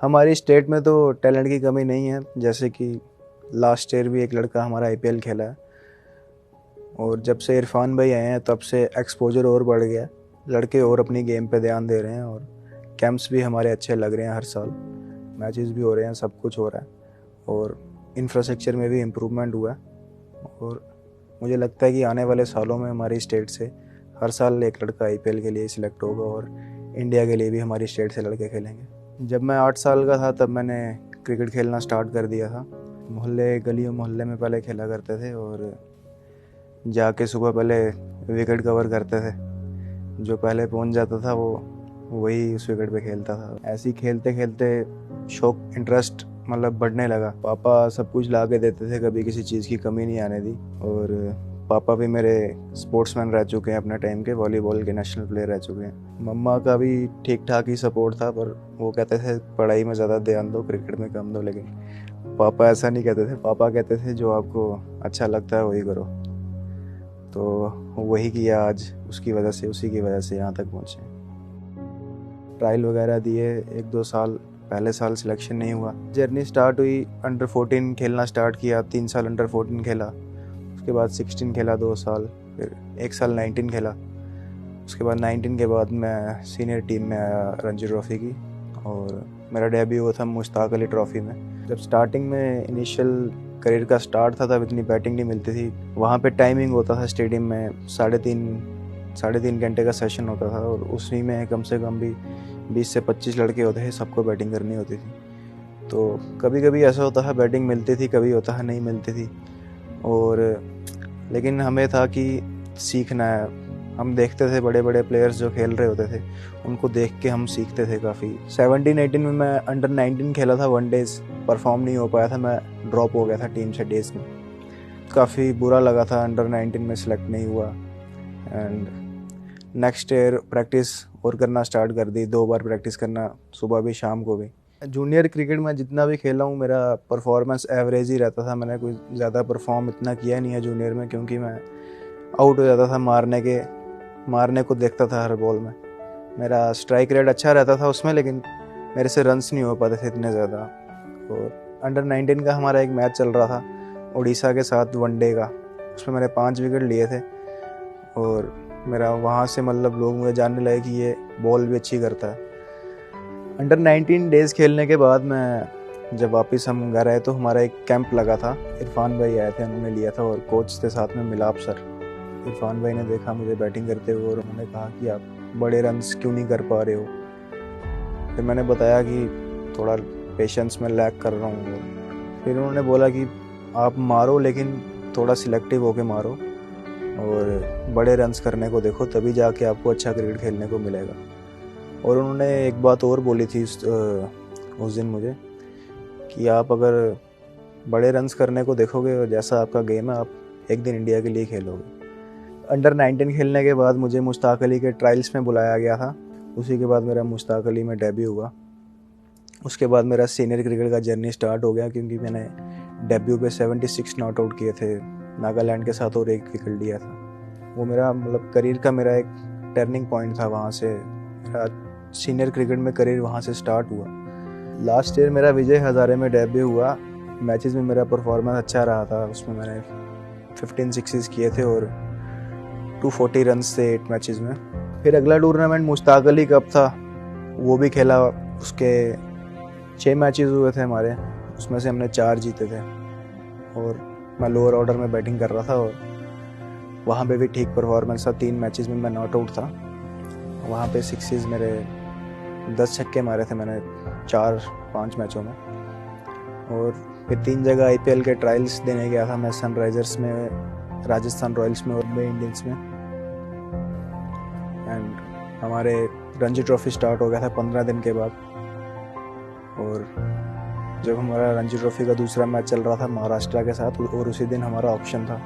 हमारी स्टेट में तो टैलेंट की कमी नहीं है। जैसे कि लास्ट ईयर भी एक लड़का हमारा आईपीएल खेला है, और जब से इरफान भाई आए हैं तब से एक्सपोजर और बढ़ गया। लड़के और अपनी गेम पे ध्यान दे रहे हैं, और कैंप्स भी हमारे अच्छे लग रहे हैं। हर साल मैचेस भी हो रहे हैं, सब कुछ हो रहा है, और इंफ्रास्ट्रक्चर में भी इम्प्रूवमेंट हुआ है। और मुझे लगता है कि आने वाले सालों में हमारी स्टेट से हर साल एक लड़का आईपीएल के लिए सिलेक्ट होगा, और इंडिया के लिए भी हमारी स्टेट से लड़के खेलेंगे। जब मैं 8 साल का था तब मैंने क्रिकेट खेलना स्टार्ट कर दिया था। मोहल्ले गलियों मोहल्ले में पहले खेला करते थे, और जाके सुबह पहले विकेट कवर करते थे। जो पहले पहुंच जाता था वो वही उस विकेट पे खेलता था। ऐसे ही खेलते खेलते शौक इंटरेस्ट मतलब बढ़ने लगा। पापा सब कुछ ला के देते थे, कभी किसी चीज़ की कमी नहीं आने दी। और पापा भी मेरे स्पोर्ट्समैन रह चुके हैं अपने टाइम के, वॉलीबॉल के नेशनल प्लेयर रह चुके हैं। मम्मा का भी ठीक ठाक ही सपोर्ट था, पर वो कहते थे पढ़ाई में ज़्यादा ध्यान दो, क्रिकेट में कम दो। लेकिन पापा ऐसा नहीं कहते थे। पापा कहते थे जो आपको अच्छा लगता है वही करो। तो वही किया आज, उसी की वजह से यहाँ तक पहुँचे। ट्रायल वगैरह दिए 1-2 साल, पहले साल सिलेक्शन नहीं हुआ। जर्नी स्टार्ट हुई, अंडर 14 खेलना स्टार्ट किया। 3 साल अंडर 14 खेला, उसके बाद 16 खेला 2 साल, फिर 1 साल 19 खेला। उसके बाद 19 के बाद मैं सीनियर टीम में आया रणजी ट्रॉफ़ी की, और मेरा डेब्यू हुआ था मुश्ताक अली ट्रॉफ़ी में। जब स्टार्टिंग में इनिशियल करियर का स्टार्ट था तब इतनी बैटिंग नहीं मिलती थी। वहाँ पे टाइमिंग होता था स्टेडियम में, 3.5 घंटे का सेशन होता था, और उसी में कम से कम भी 20 से 25 लड़के होते थे, सबको बैटिंग करनी होती थी। तो कभी कभी ऐसा होता है बैटिंग मिलती थी, कभी होता है नहीं मिलती थी। और लेकिन हमें था कि सीखना है। हम देखते थे बड़े बड़े प्लेयर्स जो खेल रहे होते थे, उनको देख के हम सीखते थे काफ़ी। 17-18 में मैं अंडर 19 खेला था, 1 डेज परफॉर्म नहीं हो पाया था, मैं ड्रॉप हो गया था टीम से डेज में। काफ़ी बुरा लगा था, अंडर 19 में सिलेक्ट नहीं हुआ। एंड नेक्स्ट ईयर प्रैक्टिस और करना स्टार्ट कर दी, 2 बार प्रैक्टिस करना, सुबह भी शाम को भी। जूनियर क्रिकेट में जितना भी खेला हूँ मेरा परफॉर्मेंस एवरेज ही रहता था। मैंने कोई ज़्यादा परफॉर्म इतना किया नहीं है जूनियर में, क्योंकि मैं आउट हो जाता था मारने को देखता था हर बॉल में। मेरा स्ट्राइक रेट अच्छा रहता था उसमें, लेकिन मेरे से रन्स नहीं हो पाते थे इतने ज़्यादा। और अंडर 19 का हमारा एक मैच चल रहा था उड़ीसा के साथ, 1 डे का। उसमें मैंने 5 विकेट लिए थे, और मेरा वहाँ से मतलब लोग मुझे जानने लगे कि ये बॉल भी अच्छी करता है। अंडर 19 डेज़ खेलने के बाद मैं जब वापस हम घर आए तो हमारा एक कैंप लगा था। इरफान भाई आए थे, उन्होंने लिया था, और कोच थे साथ में मिलाप सर। इरफान भाई ने देखा मुझे बैटिंग करते हुए, और उन्होंने कहा कि आप बड़े रन्स क्यों नहीं कर पा रहे हो। फिर मैंने बताया कि थोड़ा पेशेंस में लैक कर रहा हूँ। फिर उन्होंने बोला कि आप मारो, लेकिन थोड़ा सिलेक्टिव होके मारो, और बड़े रन्स करने को देखो, तभी जाके आपको अच्छा क्रिकेट खेलने को मिलेगा। और उन्होंने एक बात और बोली थी उस दिन मुझे, कि आप अगर बड़े रन्स करने को देखोगे और जैसा आपका गेम है, आप एक दिन इंडिया के लिए खेलोगे। अंडर 19 खेलने के बाद मुझे मुश्ताक अली के ट्रायल्स में बुलाया गया था। उसी के बाद मेरा मुश्ताक अली में डेब्यू हुआ। उसके बाद मेरा सीनियर क्रिकेट का जर्नी स्टार्ट हो गया, क्योंकि मैंने डेब्यू पे 76 नॉट आउट किए थे नागालैंड के साथ, और 1 विकेट लिया था। वो मेरा मतलब करियर का मेरा एक टर्निंग पॉइंट था। वहाँ से मेरा सीनियर क्रिकेट में करियर वहाँ से स्टार्ट हुआ। लास्ट ईयर मेरा विजय हज़ारे में डेब्यू हुआ। मैचेस में मेरा परफॉर्मेंस अच्छा रहा था, उसमें मैंने 15 सिक्सेस किए थे, और 240 रन्स थे 8 मैचेस में। फिर अगला टूर्नामेंट मुश्ताक अली कप था, वो भी खेला। उसके 6 मैचेस हुए थे हमारे, उसमें से हमने 4 जीते थे, और मैं लोअर ऑर्डर में बैटिंग कर रहा था, और वहाँ पे भी ठीक परफॉर्मेंस था। 3 मैचेस में मैं नॉट आउट था। वहाँ पे सिक्सेस मेरे 10 छक्के मारे थे मैंने 4-5 मैचों में। और फिर 3 जगह आईपीएल के ट्रायल्स देने गया था मैं, सनराइजर्स में, राजस्थान रॉयल्स में, और मुंबई इंडियंस में। एंड हमारे रणजी ट्रॉफी स्टार्ट हो गया था 15 दिन के बाद। और जब हमारा रणजी ट्रॉफी का दूसरा मैच चल रहा था महाराष्ट्र के साथ, और उसी दिन हमारा ऑक्शन था।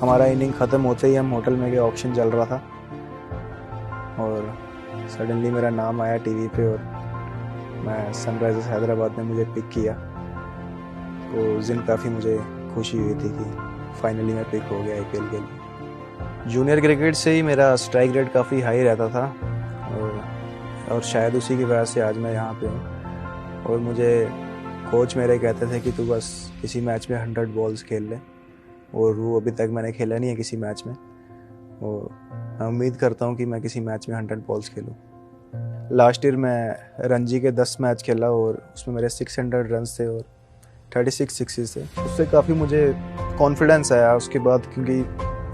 हमारा इनिंग ख़त्म होते ही हम होटल में गए, ऑक्शन चल रहा था, और सडनली मेरा नाम आया टीवी पे, और मैं सनराइजर्स हैदराबाद ने मुझे पिक किया। तो उस दिन काफ़ी मुझे खुशी हुई थी कि फाइनली मैं पिक हो गया आईपीएल के लिए। जूनियर क्रिकेट से ही मेरा स्ट्राइक रेट काफ़ी हाई रहता था, और शायद उसी की वजह से आज मैं यहाँ पे हूँ। और मुझे कोच मेरे कहते थे कि तू बस किसी मैच में 100 बॉल्स खेल ले, और वो अभी तक मैंने खेला नहीं है किसी मैच में, और मैं उम्मीद करता हूँ कि मैं किसी मैच में 100 बॉल्स खेलूँ। लास्ट ईयर मैं रणजी के 10 मैच खेला और उसमें मेरे 600 रन थे और 36 सिक्सेस थे। उससे काफ़ी मुझे कॉन्फिडेंस आया उसके बाद, क्योंकि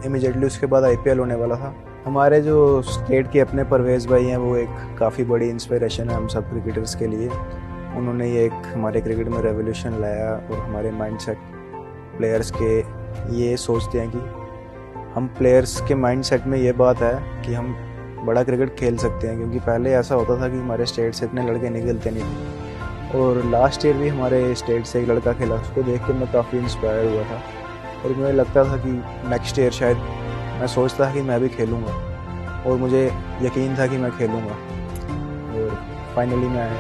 इमीडिएटली उसके बाद आईपीएल होने वाला था। हमारे जो स्टेट के अपने परवेज़ भाई हैं वो एक काफ़ी बड़ी इंस्पिरेशन है हम सब क्रिकेटर्स के लिए। उन्होंने ये एक हमारे क्रिकेट में रेवोल्यूशन लाया और हमारे माइंडसेट प्लेयर्स के ये सोचते हैं कि हम प्लेयर्स के माइंडसेट में ये बात है कि हम बड़ा क्रिकेट खेल सकते हैं, क्योंकि पहले ऐसा होता था कि हमारे स्टेट से इतने लड़के निकलते नहीं थे। और लास्ट ईयर भी हमारे स्टेट से एक लड़का खेला, उसको देख कर मैं काफ़ी इंस्पायर हुआ था और मुझे लगता था कि नेक्स्ट ईयर शायद, मैं सोचता था कि मैं भी खेलूँगा और मुझे यकीन था कि मैं खेलूँगा। और फाइनली मैं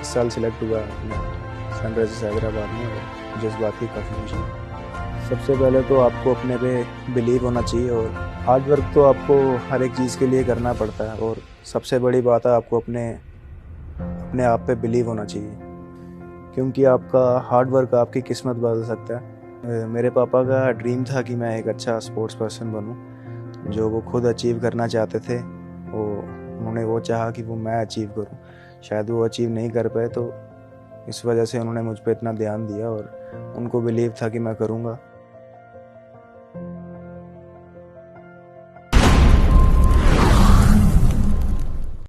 इस साल सिलेक्ट हुआ सनराइजर्स हैदराबाद में, और मुझे इस बात की काफ़ी खुशी है। सबसे पहले तो आपको अपने पे बिलीव होना चाहिए, और हार्ड वर्क तो आपको हर एक चीज़ के लिए करना पड़ता है, और सबसे बड़ी बात है आपको अपने आप पे बिलीव होना चाहिए, क्योंकि आपका हार्ड वर्क आपकी किस्मत बदल सकता है। मेरे पापा का ड्रीम था कि मैं एक अच्छा स्पोर्ट्स पर्सन बनूं, जो वो खुद अचीव करना चाहते थे, उन्होंने वो चाहा कि वो मैं अचीव करूं। शायद वो अचीव नहीं कर पाए, तो इस वजह से उन्होंने मुझ पर इतना ध्यान दिया और उनको बिलीव था कि मैं करूंगा।